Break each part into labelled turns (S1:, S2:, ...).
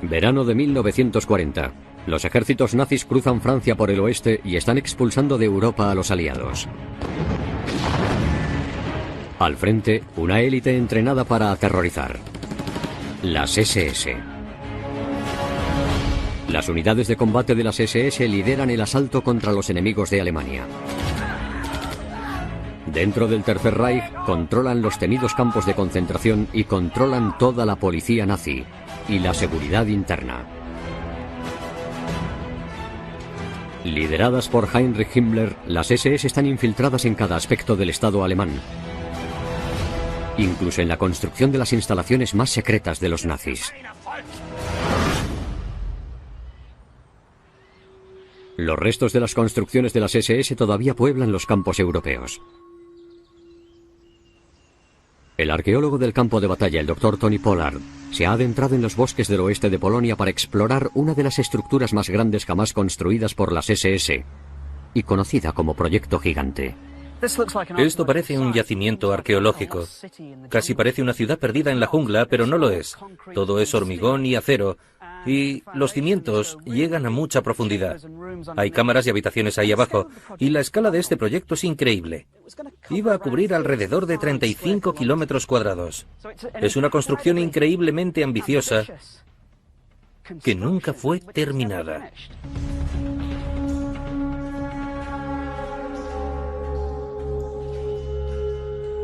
S1: Verano de 1940. Los ejércitos nazis cruzan Francia por el oeste y están expulsando de Europa a los aliados. Al frente, una élite entrenada para aterrorizar. Las SS. Las unidades de combate de las SS lideran el asalto contra los enemigos de Alemania. Dentro del Tercer Reich controlan los temidos campos de concentración y controlan toda la policía nazi y la seguridad interna. Lideradas por Heinrich Himmler, las SS están infiltradas en cada aspecto del Estado alemán, incluso en la construcción de las instalaciones más secretas de los nazis. Los restos de las construcciones de las SS todavía pueblan los campos europeos. El arqueólogo del campo de batalla, el Dr. Tony Pollard, se ha adentrado en los bosques del oeste de Polonia para explorar una de las estructuras más grandes jamás construidas por las SS y conocida como Proyecto Gigante.
S2: Esto parece un yacimiento arqueológico. Casi parece una ciudad perdida en la jungla, pero no lo es. Todo es hormigón y acero, y los cimientos llegan a mucha profundidad. Hay cámaras y habitaciones ahí abajo, y la escala de este proyecto es increíble. Iba a cubrir alrededor de 35 kilómetros cuadrados. Es una construcción increíblemente ambiciosa que nunca fue terminada.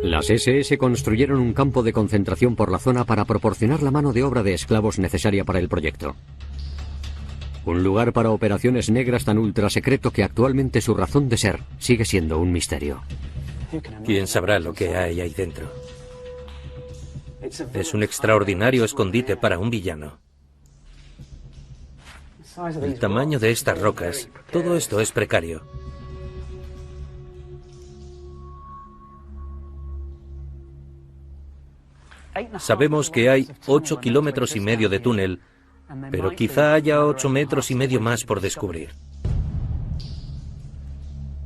S1: Las SS construyeron un campo de concentración por la zona para proporcionar la mano de obra de esclavos necesaria para el proyecto. Un lugar para operaciones negras tan ultra secreto que actualmente su razón de ser sigue siendo un misterio.
S2: ¿Quién sabrá lo que hay ahí dentro? Es un extraordinario escondite para un villano. El tamaño de estas rocas, todo esto es precario. Sabemos que hay 8,5 kilómetros de túnel, pero quizá haya 8,5 metros más por descubrir.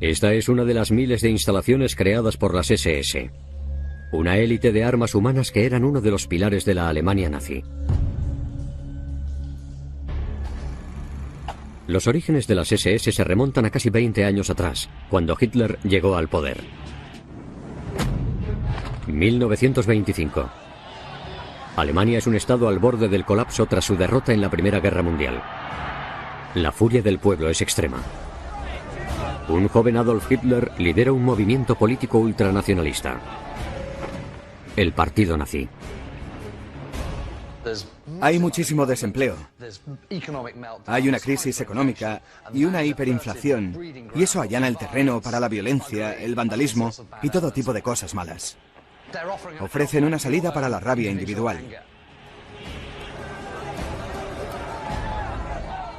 S1: Esta es una de las miles de instalaciones creadas por las SS, una élite de armas humanas que eran uno de los pilares de la Alemania nazi. Los orígenes de las SS se remontan a casi 20 años atrás, cuando Hitler llegó al poder. 1925. Alemania es un estado al borde del colapso tras su derrota en la Primera Guerra Mundial. La furia del pueblo es extrema. Un joven Adolf Hitler lidera un movimiento político ultranacionalista, el Partido Nazi.
S3: Hay muchísimo desempleo. Hay una crisis económica y una hiperinflación, y eso allana el terreno para la violencia, el vandalismo y todo tipo de cosas malas. Ofrecen una salida para la rabia individual.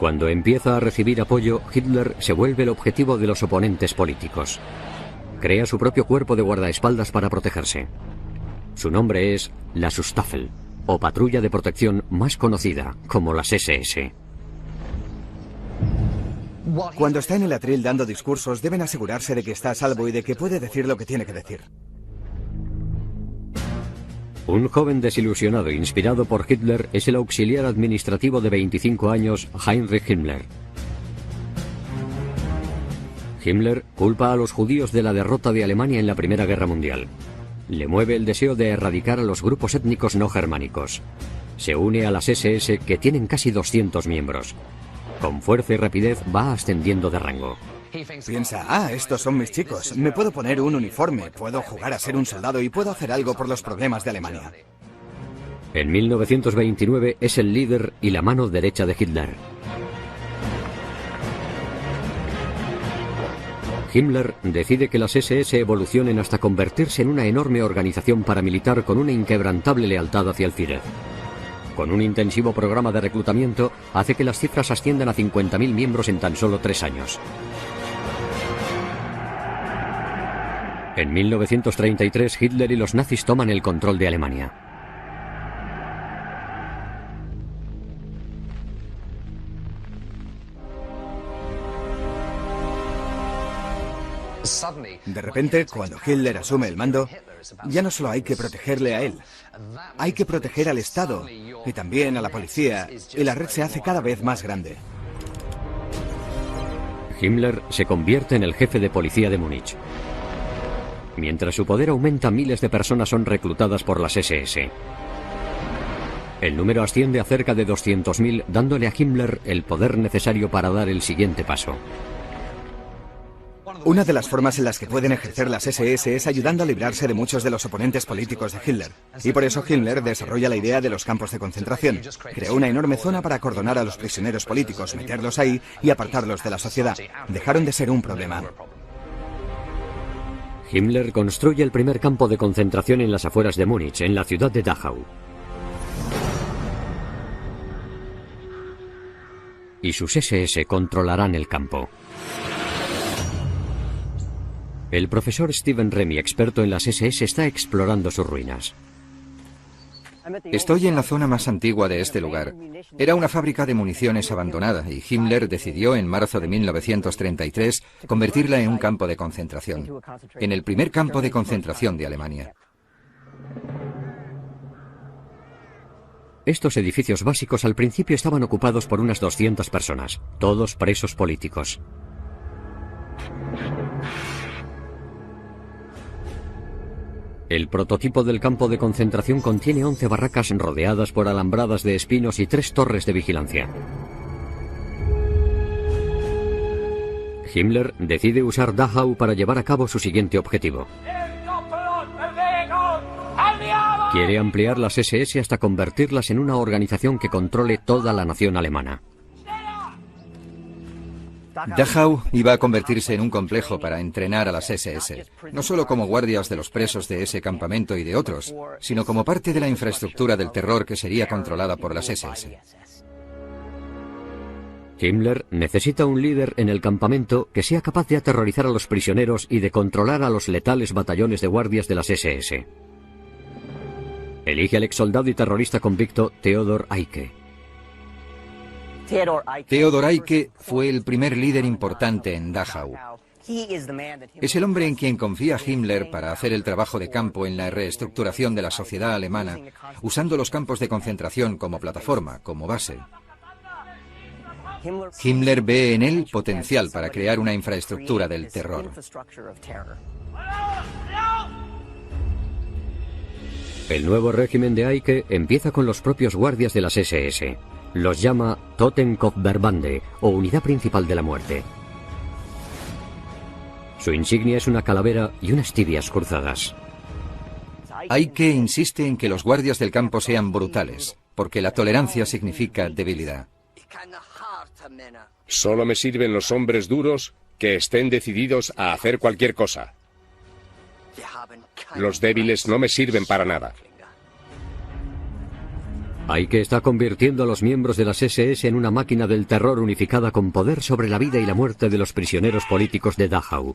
S1: Cuando empieza a recibir apoyo, Hitler se vuelve el objetivo de los oponentes políticos. Crea su propio cuerpo de guardaespaldas para protegerse. Su nombre es la Schutzstaffel, o patrulla de protección más conocida como las SS.
S3: Cuando está en el atril dando discursos, deben asegurarse de que está a salvo y de que puede decir lo que tiene que decir.
S1: Un joven desilusionado inspirado por Hitler es el auxiliar administrativo de 25 años, Heinrich Himmler. Himmler culpa a los judíos de la derrota de Alemania en la Primera Guerra Mundial. Le mueve el deseo de erradicar a los grupos étnicos no germánicos. Se une a las SS, que tienen casi 200 miembros. Con fuerza y rapidez va ascendiendo de rango.
S3: Piensa, estos son mis chicos, me puedo poner un uniforme, puedo jugar a ser un soldado y puedo hacer algo por los problemas de Alemania.
S1: En 1929 es el líder y la mano derecha de Hitler. Himmler decide que las SS evolucionen hasta convertirse en una enorme organización paramilitar con una inquebrantable lealtad hacia el Führer. Con un intensivo programa de reclutamiento, hace que las cifras asciendan a 50.000 miembros en tan solo 3 años. En 1933, Hitler y los nazis toman el control de Alemania.
S3: De repente, cuando Hitler asume el mando, ya no solo hay que protegerle a él, hay que proteger al Estado y también a la policía, y la red se hace cada vez más grande.
S1: Himmler se convierte en el jefe de policía de Múnich. Mientras su poder aumenta, miles de personas son reclutadas por las SS. El número asciende a cerca de 200.000, dándole a Himmler el poder necesario para dar el siguiente paso.
S3: Una de las formas en las que pueden ejercer las SS es ayudando a librarse de muchos de los oponentes políticos de Hitler. Y por eso Himmler desarrolla la idea de los campos de concentración. Creó una enorme zona para acordonar a los prisioneros políticos, meterlos ahí y apartarlos de la sociedad. Dejaron de ser un problema.
S1: Himmler construye el primer campo de concentración en las afueras de Múnich, en la ciudad de Dachau. Y sus SS controlarán el campo. El profesor Steven Remy, experto en las SS, está explorando sus ruinas.
S4: Estoy en la zona más antigua de este lugar. Era una fábrica de municiones abandonada y Himmler decidió en marzo de 1933 convertirla en un campo de concentración, en el primer campo de concentración de Alemania.
S1: Estos edificios básicos al principio estaban ocupados por unas 200 personas, todos presos políticos. El prototipo del campo de concentración contiene 11 barracas rodeadas por alambradas de espinos y 3 torres de vigilancia. Himmler decide usar Dachau para llevar a cabo su siguiente objetivo. Quiere ampliar las SS hasta convertirlas en una organización que controle toda la nación alemana.
S4: Dachau iba a convertirse en un complejo para entrenar a las SS, no solo como guardias de los presos de ese campamento y de otros, sino como parte de la infraestructura del terror que sería controlada por las SS.
S1: Himmler necesita un líder en el campamento que sea capaz de aterrorizar a los prisioneros y de controlar a los letales batallones de guardias de las SS. Elige al exsoldado y terrorista convicto Theodor Eicke.
S4: Theodor Eicke fue el primer líder importante en Dachau. Es el hombre en quien confía Himmler para hacer el trabajo de campo en la reestructuración de la sociedad alemana, usando los campos de concentración como plataforma, como base. Himmler ve en él potencial para crear una infraestructura del terror.
S1: El nuevo régimen de Eicke empieza con los propios guardias de las SS. Los llama Totenkopfverbande, o Unidad Principal de la Muerte. Su insignia es una calavera y unas tibias cruzadas.
S4: Eicke insiste en que los guardias del campo sean brutales, porque la tolerancia significa debilidad.
S5: Solo me sirven los hombres duros que estén decididos a hacer cualquier cosa. Los débiles no me sirven para nada.
S1: Eicke está convirtiendo a los miembros de las SS en una máquina del terror unificada con poder sobre la vida y la muerte de los prisioneros políticos de Dachau.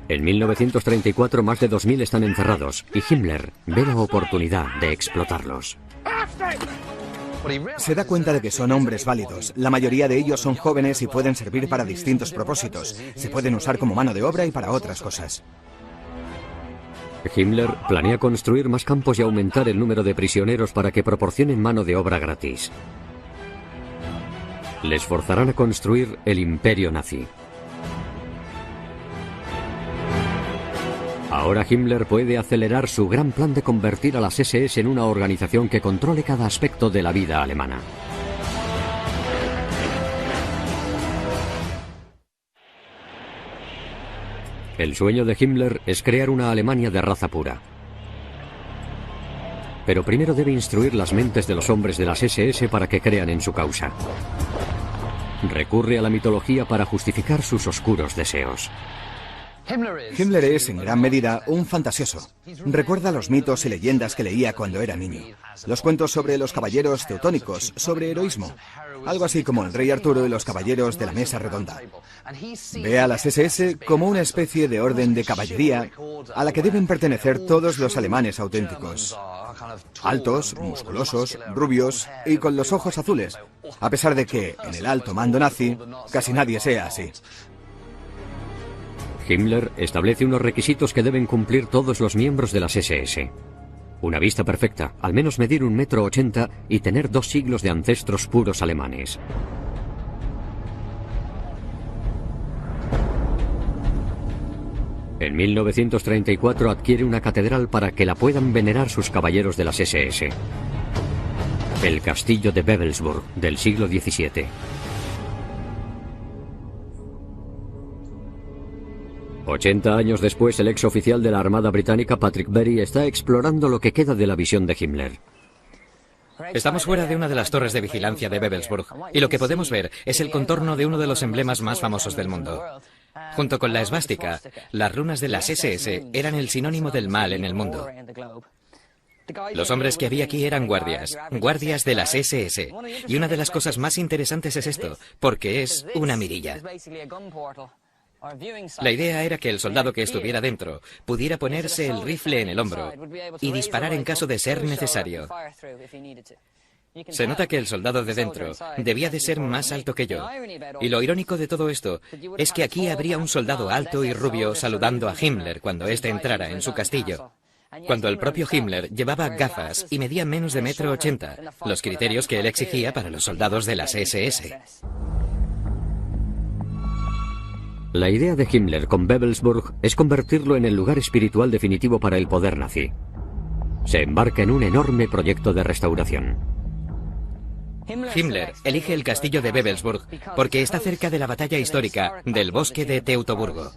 S1: En 1934 más de 2.000 están encerrados y Himmler ve la oportunidad de explotarlos.
S3: Se da cuenta de que son hombres válidos. La mayoría de ellos son jóvenes y pueden servir para distintos propósitos. Se pueden usar como mano de obra y para otras cosas.
S1: Himmler planea construir más campos y aumentar el número de prisioneros para que proporcionen mano de obra gratis. Les forzarán a construir el imperio nazi. Ahora Himmler puede acelerar su gran plan de convertir a las SS en una organización que controle cada aspecto de la vida alemana. El sueño de Himmler es crear una Alemania de raza pura. Pero primero debe instruir las mentes de los hombres de las SS para que crean en su causa. Recurre a la mitología para justificar sus oscuros deseos.
S3: Himmler es, en gran medida, un fantasioso. Recuerda los mitos y leyendas que leía cuando era niño. Los cuentos sobre los caballeros teutónicos, sobre heroísmo. Algo así como el rey Arturo y los caballeros de la mesa redonda. Ve a las SS como una especie de orden de caballería a la que deben pertenecer todos los alemanes auténticos. Altos, musculosos, rubios y con los ojos azules, a pesar de que, en el alto mando nazi, casi nadie sea así.
S1: Himmler establece unos requisitos que deben cumplir todos los miembros de las SS. Una vista perfecta, al menos medir 1,80 m y tener 2 siglos de ancestros puros alemanes. En 1934 adquiere una catedral para que la puedan venerar sus caballeros de las SS. El castillo de Wewelsburg, del siglo XVII. 80 años después, el ex oficial de la Armada Británica, Patrick Berry, está explorando lo que queda de la visión de Himmler.
S6: Estamos fuera de una de las torres de vigilancia de Wewelsburg, y lo que podemos ver es el contorno de uno de los emblemas más famosos del mundo. Junto con la esvástica, las runas de las SS eran el sinónimo del mal en el mundo. Los hombres que había aquí eran guardias de las SS, y una de las cosas más interesantes es esto, porque es una mirilla. La idea era que el soldado que estuviera dentro pudiera ponerse el rifle en el hombro y disparar en caso de ser necesario. Se nota que el soldado de dentro debía de ser más alto que yo. Y lo irónico de todo esto es que aquí habría un soldado alto y rubio saludando a Himmler cuando éste entrara en su castillo. Cuando el propio Himmler llevaba gafas y medía menos de 1,80 m, los criterios que él exigía para los soldados de las SS.
S1: La idea de Himmler con Wewelsburg es convertirlo en el lugar espiritual definitivo para el poder nazi. Se embarca en un enorme proyecto de restauración.
S6: Himmler elige el castillo de Wewelsburg porque está cerca de la batalla histórica del bosque de Teutoburgo.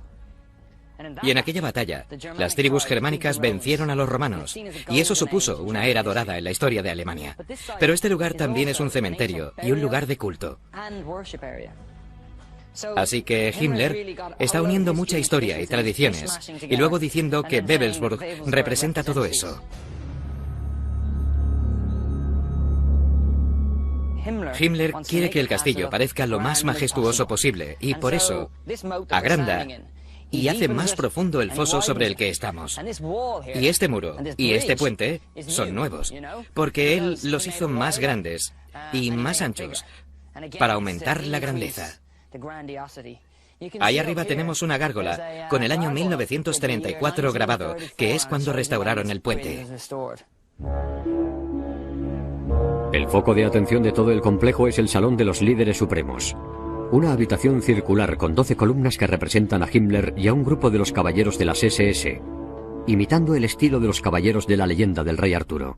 S6: Y en aquella batalla, las tribus germánicas vencieron a los romanos, y eso supuso una era dorada en la historia de Alemania. Pero este lugar también es un cementerio y un lugar de culto. Así que Himmler está uniendo mucha historia y tradiciones, y luego diciendo que Wewelsburg representa todo eso. Himmler quiere que el castillo parezca lo más majestuoso posible, y por eso agranda y hace más profundo el foso sobre el que estamos. Y este muro y este puente son nuevos, porque él los hizo más grandes y más anchos para aumentar la grandeza. Ahí arriba tenemos una gárgola con el año 1934 grabado, que es cuando restauraron el puente.
S1: El foco de atención de todo el complejo es el Salón de los Líderes Supremos. Una habitación circular con 12 columnas que representan a Himmler y a un grupo de los caballeros de las SS, imitando el estilo de los caballeros de la leyenda del rey Arturo.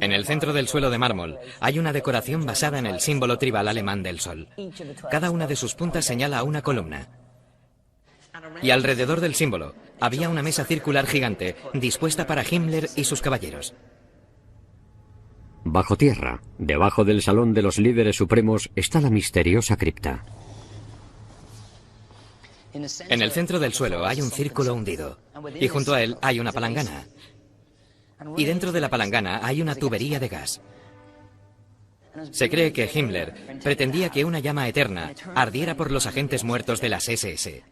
S6: En el centro del suelo de mármol hay una decoración basada en el símbolo tribal alemán del sol. Cada una de sus puntas señala a una columna. Y alrededor del símbolo había una mesa circular gigante dispuesta para Himmler y sus caballeros.
S1: Bajo tierra, debajo del Salón de los Líderes Supremos, está la misteriosa cripta.
S6: En el centro del suelo hay un círculo hundido, y junto a él hay una palangana. Y dentro de la palangana hay una tubería de gas. Se cree que Himmler pretendía que una llama eterna ardiera por los agentes muertos de las SS.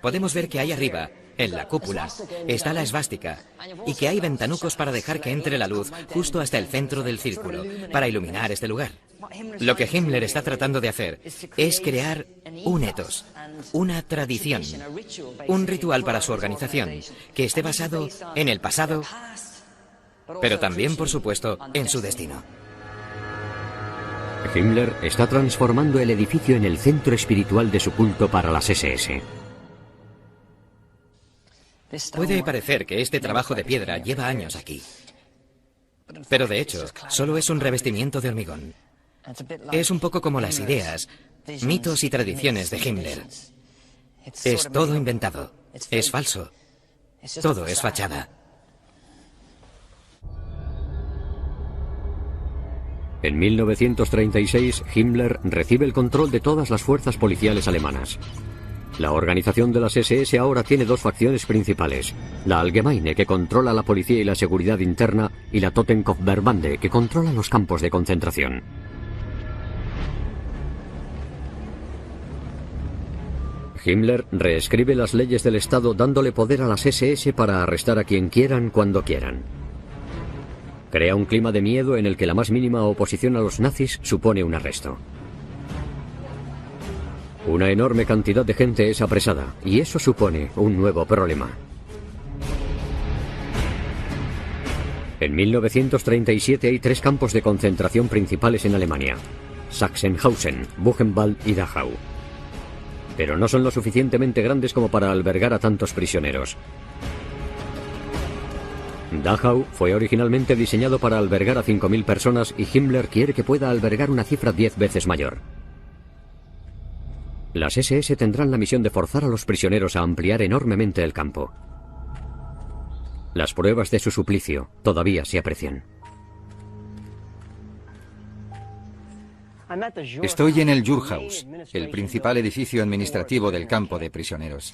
S6: Podemos ver que ahí arriba, en la cúpula, está la esvástica, y que hay ventanucos para dejar que entre la luz justo hasta el centro del círculo, para iluminar este lugar. Lo que Himmler está tratando de hacer es crear un etos, una tradición, un ritual para su organización, que esté basado en el pasado, pero también, por supuesto, en su destino.
S1: Himmler está transformando el edificio en el centro espiritual de su culto para las SS.
S6: Puede parecer que este trabajo de piedra lleva años aquí, pero de hecho, solo es un revestimiento de hormigón. Es un poco como las ideas, mitos y tradiciones de Himmler. Es todo inventado, es falso, todo es fachada.
S1: En 1936, Himmler recibe el control de todas las fuerzas policiales alemanas. La organización de las SS ahora tiene dos facciones principales: la Allgemeine, que controla la policía y la seguridad interna, y la Totenkopfverbände, que controla los campos de concentración. Himmler reescribe las leyes del Estado dándole poder a las SS para arrestar a quien quieran cuando quieran. Crea un clima de miedo en el que la más mínima oposición a los nazis supone un arresto. Una enorme cantidad de gente es apresada, y eso supone un nuevo problema. En 1937 hay 3 campos de concentración principales en Alemania: Sachsenhausen, Buchenwald y Dachau. Pero no son lo suficientemente grandes como para albergar a tantos prisioneros. Dachau fue originalmente diseñado para albergar a 5.000 personas y Himmler quiere que pueda albergar una cifra 10 veces mayor. Las SS tendrán la misión de forzar a los prisioneros a ampliar enormemente el campo. Las pruebas de su suplicio todavía se aprecian.
S4: Estoy en el Jurhaus, el principal edificio administrativo del campo de prisioneros.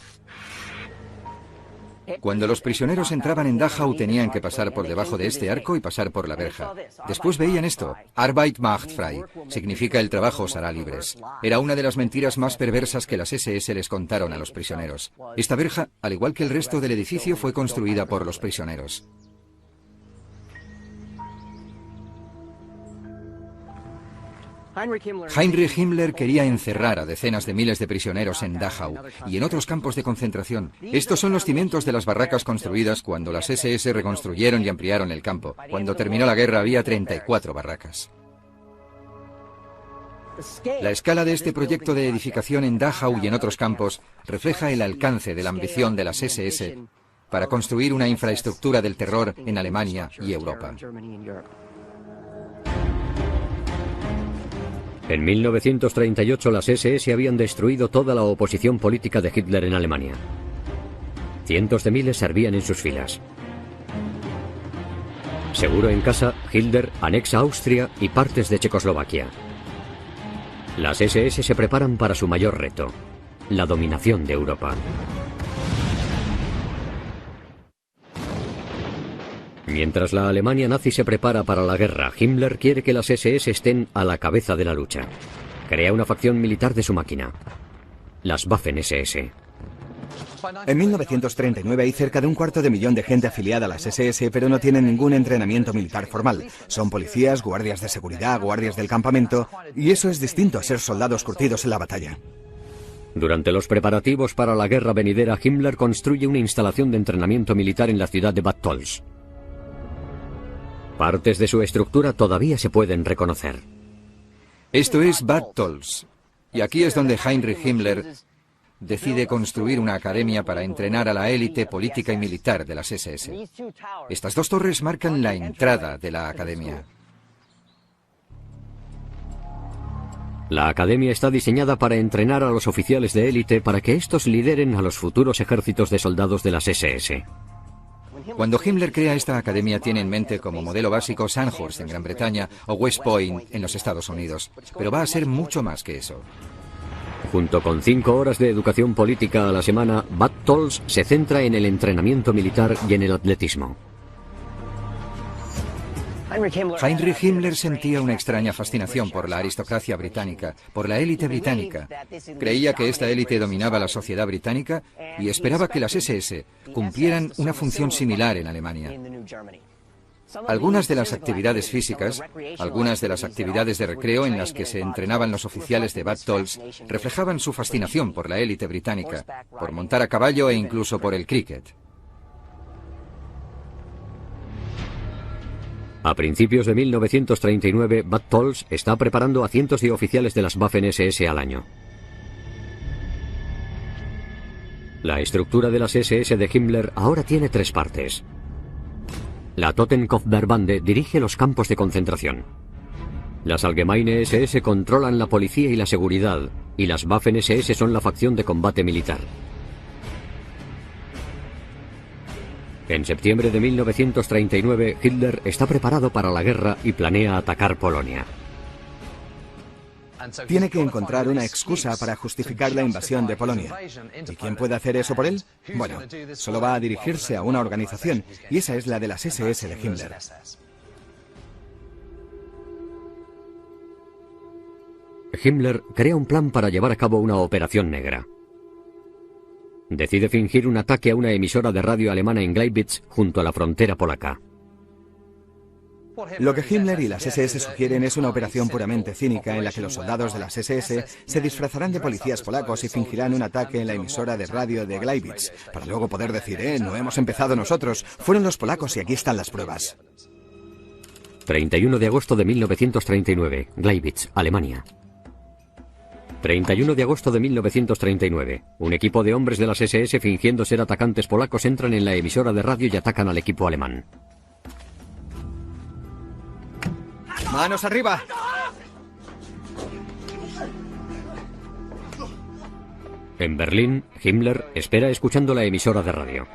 S4: Cuando los prisioneros entraban en Dachau tenían que pasar por debajo de este arco y pasar por la verja. Después veían esto: Arbeit macht frei, significa el trabajo os hará libres. Era una de las mentiras más perversas que las SS les contaron a los prisioneros. Esta verja, al igual que el resto del edificio, fue construida por los prisioneros. Heinrich Himmler quería encerrar a decenas de miles de prisioneros en Dachau y en otros campos de concentración. Estos son los cimientos de las barracas construidas cuando las SS reconstruyeron y ampliaron el campo. Cuando terminó la guerra había 34 barracas. La escala de este proyecto de edificación en Dachau y en otros campos refleja el alcance de la ambición de las SS para construir una infraestructura del terror en Alemania y Europa.
S1: En 1938 las SS habían destruido toda la oposición política de Hitler en Alemania. Cientos de miles servían en sus filas. Seguro en casa, Hitler anexa Austria y partes de Checoslovaquia. Las SS se preparan para su mayor reto: la dominación de Europa. Mientras la Alemania nazi se prepara para la guerra, Himmler quiere que las SS estén a la cabeza de la lucha. Crea una facción militar de su máquina: las Waffen-SS.
S3: En 1939 hay cerca de 250.000 de gente afiliada a las SS, pero no tienen ningún entrenamiento militar formal. Son policías, guardias de seguridad, guardias del campamento, y eso es distinto a ser soldados curtidos en la batalla.
S1: Durante los preparativos para la guerra venidera, Himmler construye una instalación de entrenamiento militar en la ciudad de Bad Tölz. Partes de su estructura todavía se pueden reconocer.
S4: Esto es Bad Tölz, y aquí es donde Heinrich Himmler decide construir una academia para entrenar a la élite política y militar de las SS. Estas 2 torres marcan la entrada de la academia.
S1: La academia está diseñada para entrenar a los oficiales de élite para que estos lideren a los futuros ejércitos de soldados de las SS.
S4: Cuando Himmler crea esta academia tiene en mente como modelo básico Sandhurst en Gran Bretaña o West Point en los Estados Unidos, pero va a ser mucho más que eso.
S1: Junto con 5 horas de educación política a la semana, Bad Tölz se centra en el entrenamiento militar y en el atletismo.
S4: Heinrich Himmler sentía una extraña fascinación por la aristocracia británica, por la élite británica. Creía que esta élite dominaba la sociedad británica y esperaba que las SS cumplieran una función similar en Alemania. Algunas de las actividades físicas, algunas de las actividades de recreo en las que se entrenaban los oficiales de Bad Tölz reflejaban su fascinación por la élite británica, por montar a caballo e incluso por el cricket.
S1: A principios de 1939, Bad Tölz está preparando a cientos de oficiales de las Waffen-SS al año. La estructura de las SS de Himmler ahora tiene 3 partes. La Totenkopfverbande dirige los campos de concentración. Las Allgemeine SS controlan la policía y la seguridad, y las Waffen-SS son la facción de combate militar. En septiembre de 1939, Hitler está preparado para la guerra y planea atacar Polonia.
S3: Tiene que encontrar una excusa para justificar la invasión de Polonia. ¿Y quién puede hacer eso por él? Bueno, solo va a dirigirse a una organización, y esa es la de las SS de Himmler.
S1: Himmler crea un plan para llevar a cabo una operación negra. Decide fingir un ataque a una emisora de radio alemana en Gleiwitz, junto a la frontera polaca.
S3: Lo que Himmler y las SS sugieren es una operación puramente cínica en la que los soldados de las SS se disfrazarán de policías polacos y fingirán un ataque en la emisora de radio de Gleiwitz, para luego poder decir, no hemos empezado nosotros, fueron los polacos y aquí están las pruebas.
S1: 31 de agosto de 1939, Gleiwitz, Alemania. 31 de agosto de 1939. Un equipo de hombres de las SS fingiendo ser atacantes polacos entran en la emisora de radio y atacan al equipo alemán.
S3: ¡Manos arriba!
S1: En Berlín, Himmler espera escuchando la emisora de radio.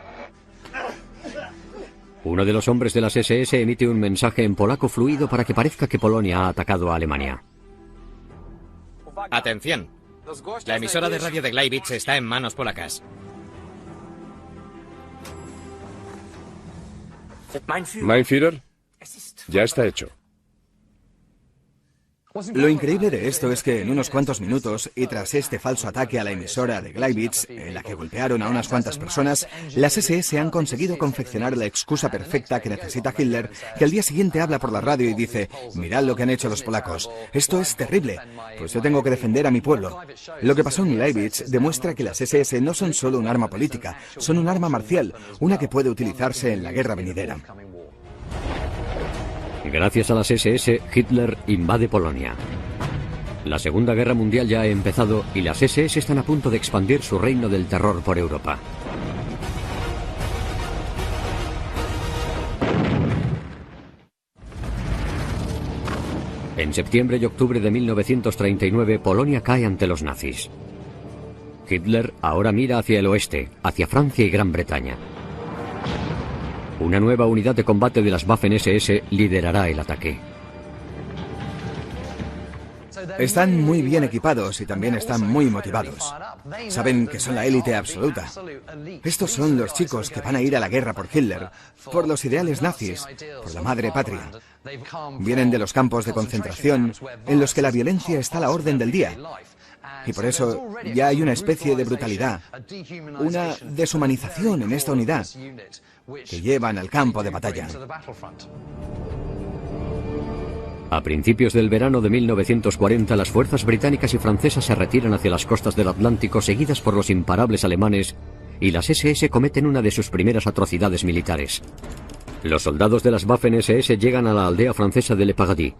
S1: Uno de los hombres de las SS emite un mensaje en polaco fluido para que parezca que Polonia ha atacado a Alemania.
S6: Atención. La emisora de radio de Gleiwitz está en manos polacas.
S5: Mein Führer, ya está hecho.
S3: Lo increíble de esto es que en unos cuantos minutos, y tras este falso ataque a la emisora de Gleiwitz, en la que golpearon a unas cuantas personas, las SS han conseguido confeccionar la excusa perfecta que necesita Hitler, que al día siguiente habla por la radio y dice, mirad lo que han hecho los polacos, esto es terrible, pues yo tengo que defender a mi pueblo. Lo que pasó en Gleiwitz demuestra que las SS no son solo un arma política, son un arma marcial, una que puede utilizarse en la guerra venidera.
S1: Gracias a las SS, Hitler invade Polonia. La Segunda Guerra Mundial ya ha empezado y las SS están a punto de expandir su reino del terror por Europa. En septiembre y octubre de 1939, Polonia cae ante los nazis. Hitler ahora mira hacia el oeste, hacia Francia y Gran Bretaña. Una nueva unidad de combate de las Waffen-SS liderará el ataque.
S3: Están muy bien equipados y también están muy motivados. Saben que son la élite absoluta. Estos son los chicos que van a ir a la guerra por Hitler, por los ideales nazis, por la madre patria. Vienen de los campos de concentración en los que la violencia está a la orden del día. Y por eso ya hay una especie de brutalidad, una deshumanización en esta unidad que llevan al campo de batalla.
S1: A principios del verano de 1940, las fuerzas británicas y francesas se retiran hacia las costas del Atlántico, seguidas por los imparables alemanes, y las SS cometen una de sus primeras atrocidades militares. Los soldados de las Waffen-SS llegan a la aldea francesa de Le Paradis.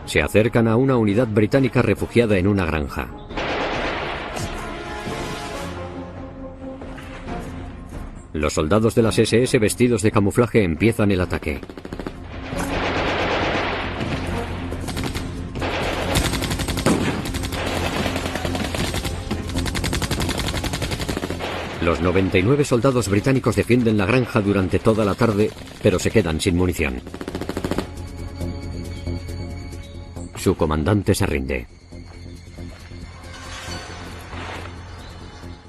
S1: Se acercan a una unidad británica refugiada en una granja. Los soldados de las SS vestidos de camuflaje empiezan el ataque. Los 99 soldados británicos defienden la granja durante toda la tarde, pero se quedan sin munición. Su comandante se rinde.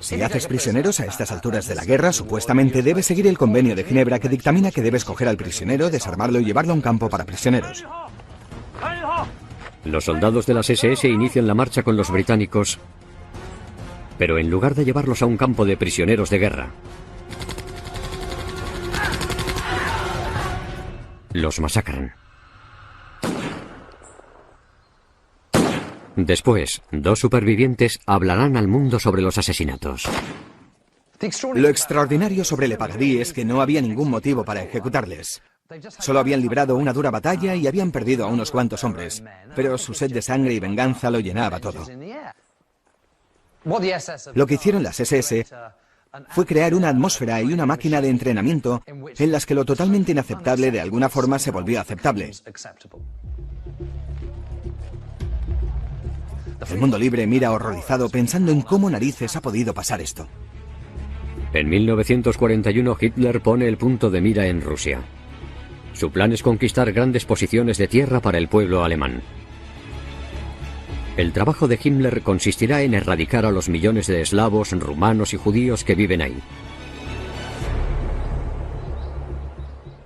S3: Si haces prisioneros a estas alturas de la guerra, supuestamente debes seguir el convenio de Ginebra que dictamina que debes coger al prisionero, desarmarlo y llevarlo a un campo para prisioneros.
S1: Los soldados de las SS inician la marcha con los británicos, pero en lugar de llevarlos a un campo de prisioneros de guerra, los masacran. Después, 2 supervivientes hablarán al mundo sobre los asesinatos.
S3: Lo extraordinario sobre Le Paradis es que no había ningún motivo para ejecutarles. Solo habían librado una dura batalla y habían perdido a unos cuantos hombres, pero su sed de sangre y venganza lo llenaba todo. Lo que hicieron las SS fue crear una atmósfera y una máquina de entrenamiento en las que lo totalmente inaceptable de alguna forma se volvió aceptable. El mundo libre mira horrorizado pensando en cómo narices ha podido pasar esto.
S1: En 1941 Hitler pone el punto de mira en Rusia. Su plan es conquistar grandes posiciones de tierra para el pueblo alemán. El trabajo de Himmler consistirá en erradicar a los millones de eslavos, rumanos y judíos que viven ahí.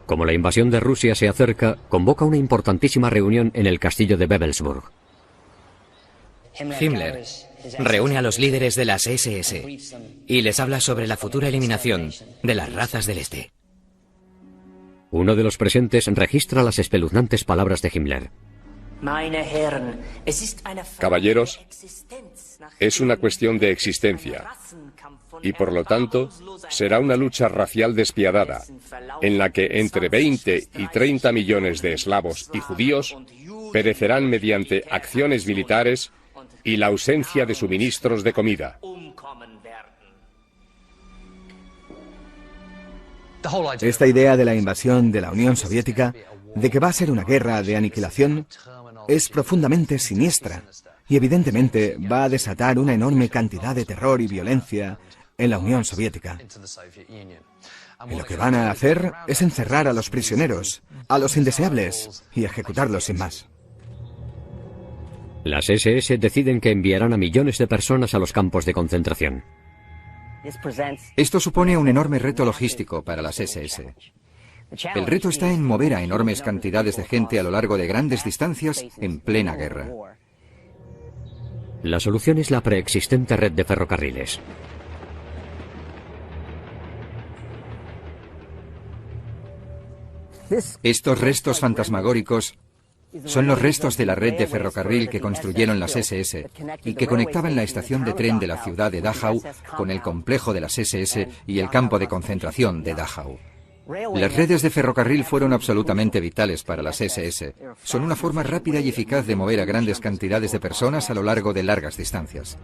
S1: Como la invasión de Rusia se acerca, convoca una importantísima reunión en el castillo de Wewelsburg.
S6: Himmler reúne a los líderes de las SS y les habla sobre la futura eliminación de las razas del Este.
S1: Uno de los presentes registra las espeluznantes palabras de Himmler.
S5: Caballeros, es una cuestión de existencia y por lo tanto será una lucha racial despiadada en la que entre 20 y 30 millones de eslavos y judíos perecerán mediante acciones militares y la ausencia de suministros de comida.
S3: Esta idea de la invasión de la Unión Soviética, de que va a ser una guerra de aniquilación, es profundamente siniestra y evidentemente va a desatar una enorme cantidad de terror y violencia en la Unión Soviética. Y lo que van a hacer es encerrar a los prisioneros, a los indeseables, y ejecutarlos sin más.
S1: Las SS deciden que enviarán a millones de personas a los campos de concentración.
S4: Esto supone un enorme reto logístico para las SS. El reto está en mover a enormes cantidades de gente a lo largo de grandes distancias en plena guerra.
S1: La solución es la preexistente red de ferrocarriles.
S4: Estos restos fantasmagóricos son los restos de la red de ferrocarril que construyeron las SS y que conectaban la estación de tren de la ciudad de Dachau con el complejo de las SS y el campo de concentración de Dachau. Las redes de ferrocarril fueron absolutamente vitales para las SS. Son una forma rápida y eficaz de mover a grandes cantidades de personas a lo largo de largas distancias.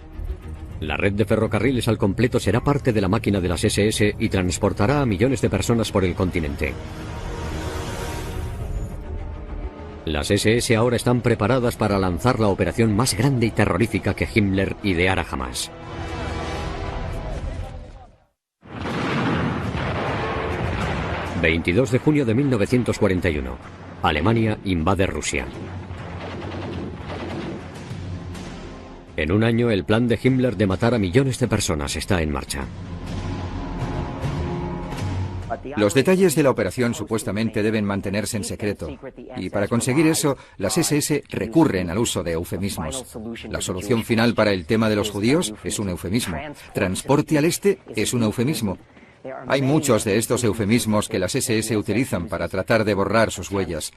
S1: La red de ferrocarriles al completo será parte de la máquina de las SS y transportará a millones de personas por el continente. Las SS ahora están preparadas para lanzar la operación más grande y terrorífica que Himmler ideara jamás. ...22 de junio de 1941... Alemania invade Rusia. En un año el plan de Himmler de matar a millones de personas está en marcha.
S4: Los detalles de la operación supuestamente deben mantenerse en secreto, y para conseguir eso, las SS recurren al uso de eufemismos. La solución final para el tema de los judíos es un eufemismo. Transporte al este es un eufemismo. Hay muchos de estos eufemismos que las SS utilizan para tratar de borrar sus huellas,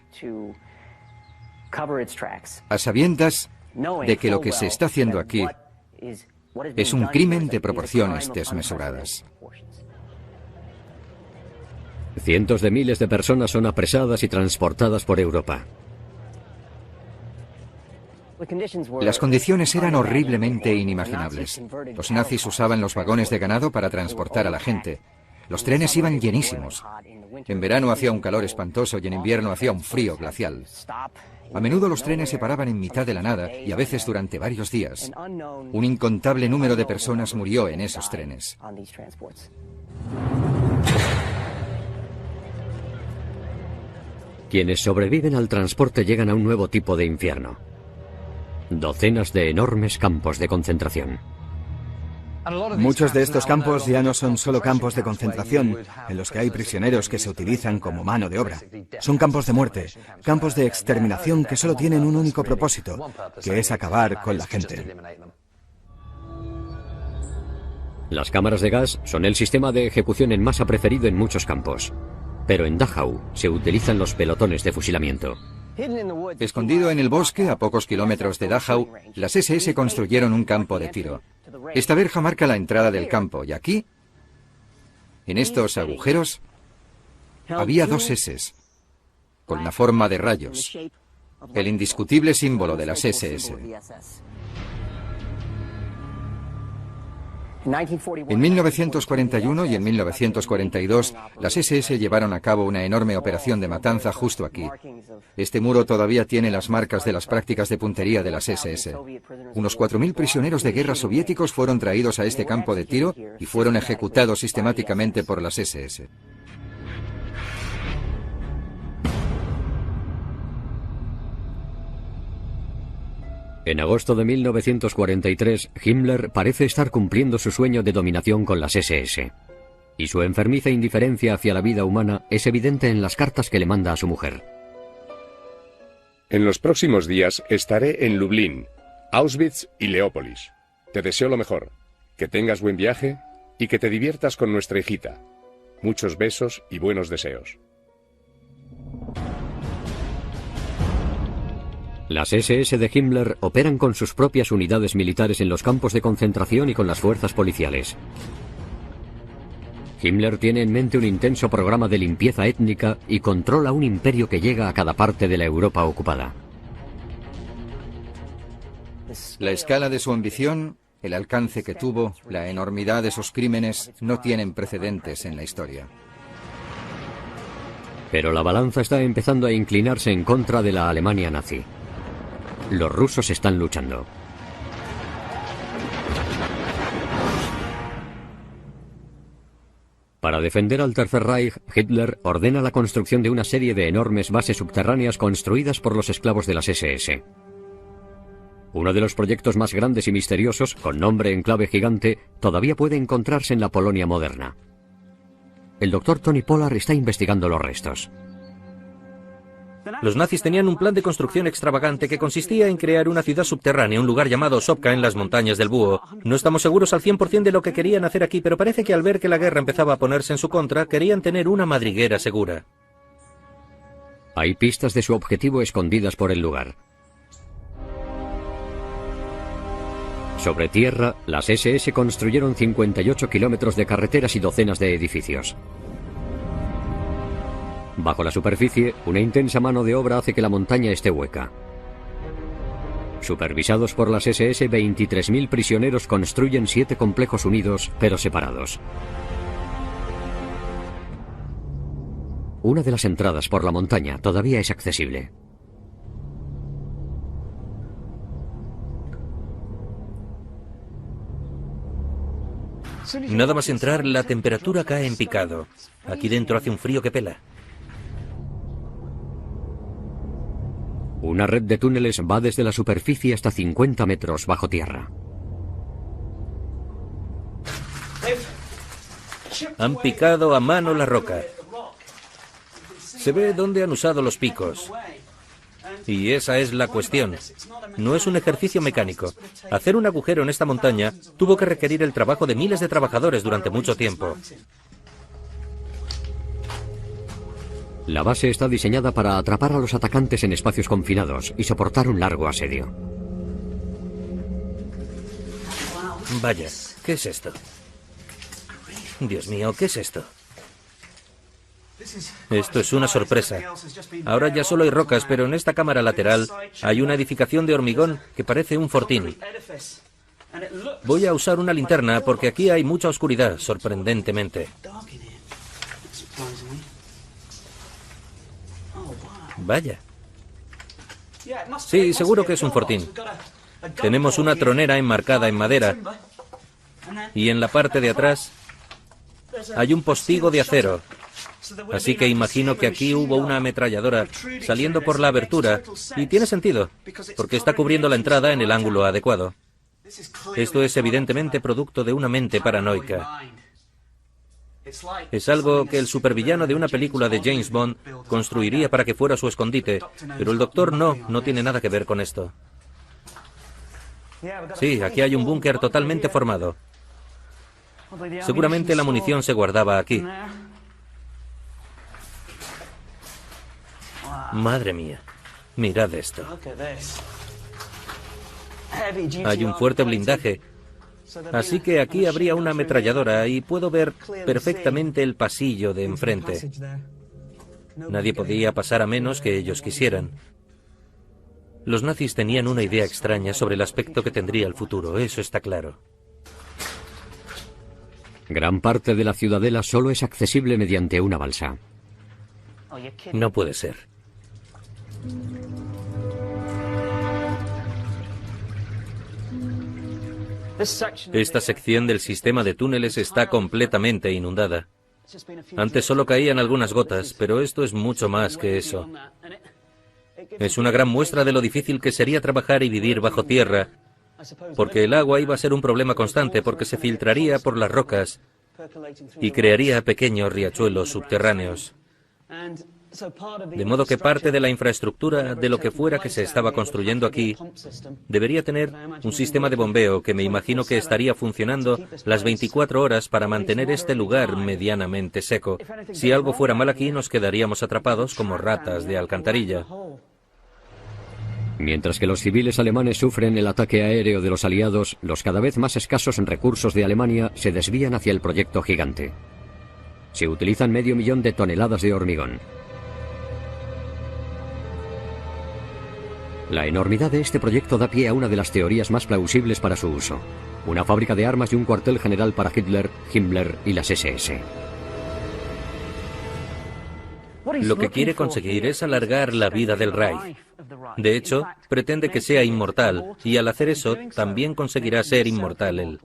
S4: a sabiendas de que lo que se está haciendo aquí es un crimen de proporciones desmesuradas.
S1: Cientos de miles de personas son apresadas y transportadas por Europa.
S4: Las condiciones eran horriblemente inimaginables. Los nazis usaban los vagones de ganado para transportar a la gente. Los trenes iban llenísimos. En verano hacía un calor espantoso y en invierno hacía un frío glacial. A menudo los trenes se paraban en mitad de la nada y a veces durante varios días. Un incontable número de personas murió en esos trenes.
S1: Quienes sobreviven al transporte llegan a un nuevo tipo de infierno. Docenas de enormes campos de concentración.
S3: Muchos de estos campos ya no son solo campos de concentración, en los que hay prisioneros que se utilizan como mano de obra. Son campos de muerte, campos de exterminación que solo tienen un único propósito, que es acabar con la gente.
S1: Las cámaras de gas son el sistema de ejecución en masa preferido en muchos campos. Pero en Dachau se utilizan los pelotones de fusilamiento.
S4: Escondido en el bosque, a pocos kilómetros de Dachau, las SS construyeron un campo de tiro. Esta verja marca la entrada del campo, y aquí, en estos agujeros, había dos S's, con la forma de rayos, el indiscutible símbolo de las SS. En 1941 y en 1942, las SS llevaron a cabo una enorme operación de matanza justo aquí. Este muro todavía tiene las marcas de las prácticas de puntería de las SS. Unos 4.000 prisioneros de guerra soviéticos fueron traídos a este campo de tiro y fueron ejecutados sistemáticamente por las SS.
S1: En agosto de 1943, Himmler parece estar cumpliendo su sueño de dominación con las SS. Y su enfermiza indiferencia hacia la vida humana es evidente en las cartas que le manda a su mujer.
S5: En los próximos días estaré en Lublin, Auschwitz y Leópolis. Te deseo lo mejor, que tengas buen viaje y que te diviertas con nuestra hijita. Muchos besos y buenos deseos.
S1: Las SS de Himmler operan con sus propias unidades militares en los campos de concentración y con las fuerzas policiales. Himmler tiene en mente un intenso programa de limpieza étnica y controla un imperio que llega a cada parte de la Europa ocupada.
S4: La escala de su ambición, el alcance que tuvo, la enormidad de sus crímenes no tienen precedentes en la historia.
S1: Pero la balanza está empezando a inclinarse en contra de la Alemania nazi. Los rusos están luchando. Para defender al Tercer Reich, Hitler ordena la construcción de una serie de enormes bases subterráneas construidas por los esclavos de las SS. Uno de los proyectos más grandes y misteriosos, con nombre en clave gigante, todavía puede encontrarse en la Polonia moderna. El doctor Tony Pollard está investigando los restos.
S2: Los nazis tenían un plan de construcción extravagante que consistía en crear una ciudad subterránea, un lugar llamado Sopka en las montañas del Búho. No estamos seguros al 100% de lo que querían hacer aquí, pero parece que al ver que la guerra empezaba a ponerse en su contra, querían tener una madriguera segura.
S1: Hay pistas de su objetivo escondidas por el lugar. Sobre tierra, las SS construyeron 58 kilómetros de carreteras y docenas de edificios. Bajo la superficie, una intensa mano de obra hace que la montaña esté hueca. Supervisados por las SS, 23.000 prisioneros construyen 7 complejos unidos, pero separados. Una de las entradas por la montaña todavía es accesible.
S2: Nada más entrar, la temperatura cae en picado. Aquí dentro hace un frío que pela.
S1: Una red de túneles va desde la superficie hasta 50 metros bajo tierra.
S2: Han picado a mano la roca. Se ve dónde han usado los picos. Y esa es la cuestión. No es un ejercicio mecánico. Hacer un agujero en esta montaña tuvo que requerir el trabajo de miles de trabajadores durante mucho tiempo.
S1: La base está diseñada para atrapar a los atacantes en espacios confinados y soportar un largo asedio.
S2: Vaya, ¿qué es esto? Dios mío, ¿qué es esto? Esto es una sorpresa. Ahora ya solo hay rocas, pero en esta cámara lateral hay una edificación de hormigón que parece un fortín. Voy a usar una linterna porque aquí hay mucha oscuridad, sorprendentemente. Vaya. Sí, seguro que es un fortín. Tenemos una tronera enmarcada en madera. Y en la parte de atrás hay un postigo de acero. Así que imagino que aquí hubo una ametralladora saliendo por la abertura. Y tiene sentido, porque está cubriendo la entrada en el ángulo adecuado. Esto es evidentemente producto de una mente paranoica. Es algo que el supervillano de una película de James Bond construiría para que fuera su escondite, pero el doctor no tiene nada que ver con esto. Sí, aquí hay un búnker totalmente formado. Seguramente la munición se guardaba aquí. Madre mía, mirad esto. Hay un fuerte blindaje. Así que aquí habría una ametralladora y puedo ver perfectamente el pasillo de enfrente. Nadie podía pasar a menos que ellos quisieran. Los nazis tenían una idea extraña sobre el aspecto que tendría el futuro, eso está claro.
S1: Gran parte de la ciudadela solo es accesible mediante una balsa.
S2: No puede ser. Esta sección del sistema de túneles está completamente inundada. Antes solo caían algunas gotas, pero esto es mucho más que eso. Es una gran muestra de lo difícil que sería trabajar y vivir bajo tierra, porque el agua iba a ser un problema constante, porque se filtraría por las rocas y crearía pequeños riachuelos subterráneos. De modo que parte de la infraestructura de lo que fuera que se estaba construyendo aquí debería tener un sistema de bombeo que me imagino que estaría funcionando las 24 horas para mantener este lugar medianamente seco. Si algo fuera mal aquí, nos quedaríamos atrapados como ratas de alcantarilla.
S1: Mientras que los civiles alemanes sufren el ataque aéreo de los aliados, los cada vez más escasos recursos de Alemania se desvían hacia el proyecto gigante. Se utilizan 500.000 de toneladas de hormigón. La enormidad de este proyecto da pie a una de las teorías más plausibles para su uso: una fábrica de armas y un cuartel general para Hitler, Himmler y las SS.
S2: Lo que quiere conseguir es alargar la vida del Reich. De hecho, pretende que sea inmortal, y al hacer eso, también conseguirá ser inmortal él.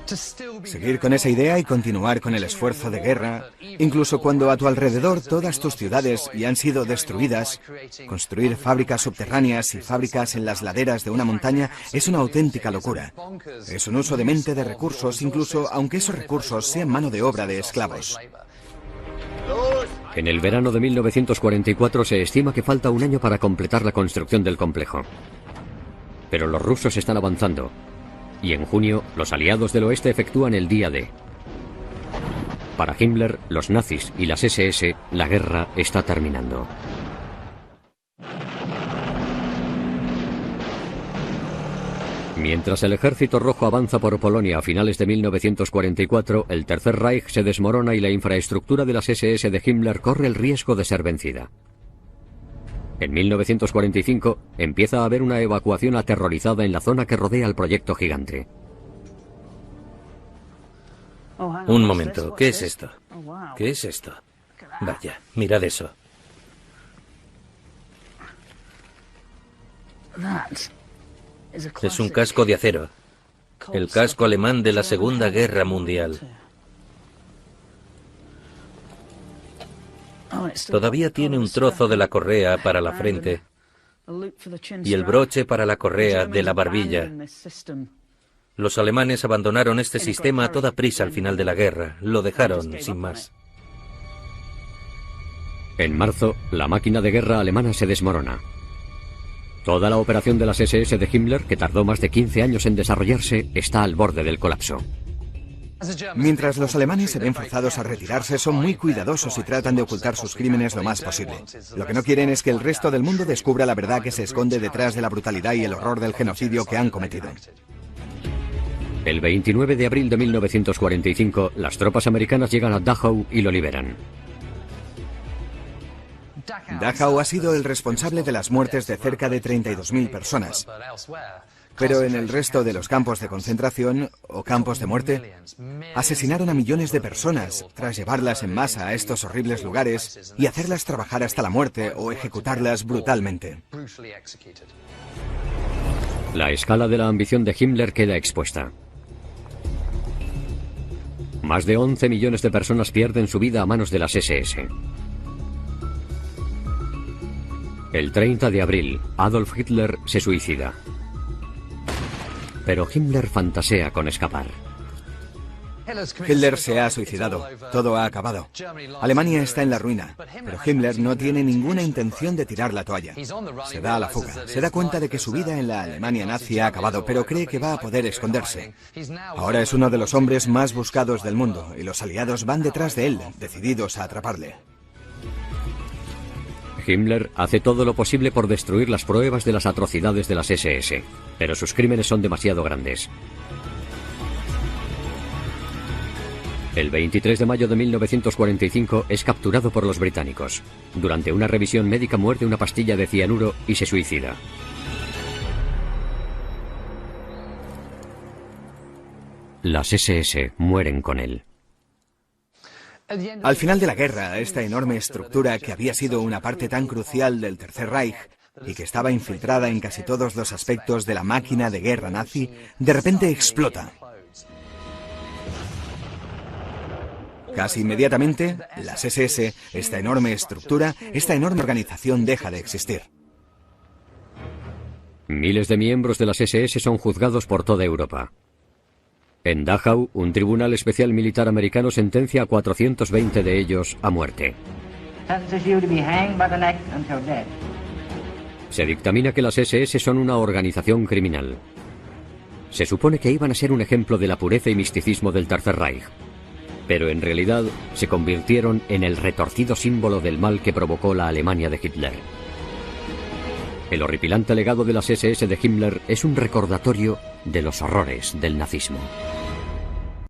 S3: Seguir con esa idea y continuar con el esfuerzo de guerra, incluso cuando a tu alrededor todas tus ciudades ya han sido destruidas, construir fábricas subterráneas y fábricas en las laderas de una montaña es una auténtica locura. Es un uso demente de recursos, incluso aunque esos recursos sean mano de obra de esclavos.
S1: En el verano de 1944 se estima que falta un año para completar la construcción del complejo. Pero los rusos están avanzando. Y en junio, los aliados del oeste efectúan el Día D. Para Himmler, los nazis y las SS, la guerra está terminando. Mientras el Ejército Rojo avanza por Polonia a finales de 1944, el Tercer Reich se desmorona y la infraestructura de las SS de Himmler corre el riesgo de ser vencida. En 1945 empieza a haber una evacuación aterrorizada en la zona que rodea al proyecto gigante.
S2: Un momento, ¿qué es esto? ¿Qué es esto? Vaya, mirad eso. Es un casco de acero. El casco alemán de la Segunda Guerra Mundial. Todavía tiene un trozo de la correa para la frente y el broche para la correa de la barbilla. Los alemanes abandonaron este sistema a toda prisa al final de la guerra. Lo dejaron sin más.
S1: En marzo, la máquina de guerra alemana se desmorona. Toda la operación de las SS de Himmler, que tardó más de 15 años en desarrollarse, está al borde del colapso.
S3: Mientras los alemanes se ven forzados a retirarse, son muy cuidadosos y tratan de ocultar sus crímenes lo más posible. Lo que no quieren es que el resto del mundo descubra la verdad que se esconde detrás de la brutalidad y el horror del genocidio que han cometido.
S1: El 29 de abril de 1945, las tropas americanas llegan a Dachau y lo liberan.
S3: Dachau ha sido el responsable de las muertes de cerca de 32.000 personas. Pero en el resto de los campos de concentración o campos de muerte, asesinaron a millones de personas tras llevarlas en masa a estos horribles lugares y hacerlas trabajar hasta la muerte o ejecutarlas brutalmente.
S1: La escala de la ambición de Himmler queda expuesta. Más de 11 millones de personas pierden su vida a manos de las SS. El 30 de abril, Adolf Hitler se suicida. Pero Himmler fantasea con escapar.
S3: Hitler se ha suicidado. Todo ha acabado. Alemania está en la ruina, pero Himmler no tiene ninguna intención de tirar la toalla. Se da a la fuga. Se da cuenta de que su vida en la Alemania nazi ha acabado, pero cree que va a poder esconderse. Ahora es uno de los hombres más buscados del mundo, y los aliados van detrás de él, decididos a atraparle.
S1: Himmler hace todo lo posible por destruir las pruebas de las atrocidades de las SS, pero sus crímenes son demasiado grandes. El 23 de mayo de 1945 es capturado por los británicos. Durante una revisión médica muerde una pastilla de cianuro y se suicida. Las SS mueren con él.
S3: Al final de la guerra, esta enorme estructura que había sido una parte tan crucial del Tercer Reich y que estaba infiltrada en casi todos los aspectos de la máquina de guerra nazi, de repente explota. Casi inmediatamente, las SS, esta enorme estructura, esta enorme organización deja de existir.
S1: Miles de miembros de las SS son juzgados por toda Europa. En Dachau, un tribunal especial militar americano sentencia a 420 de ellos a muerte. Se dictamina que las SS son una organización criminal. Se supone que iban a ser un ejemplo de la pureza y misticismo del Tercer Reich, pero en realidad se convirtieron en el retorcido símbolo del mal que provocó la Alemania de Hitler. El horripilante legado de las SS de Himmler es un recordatorio de los horrores del nazismo.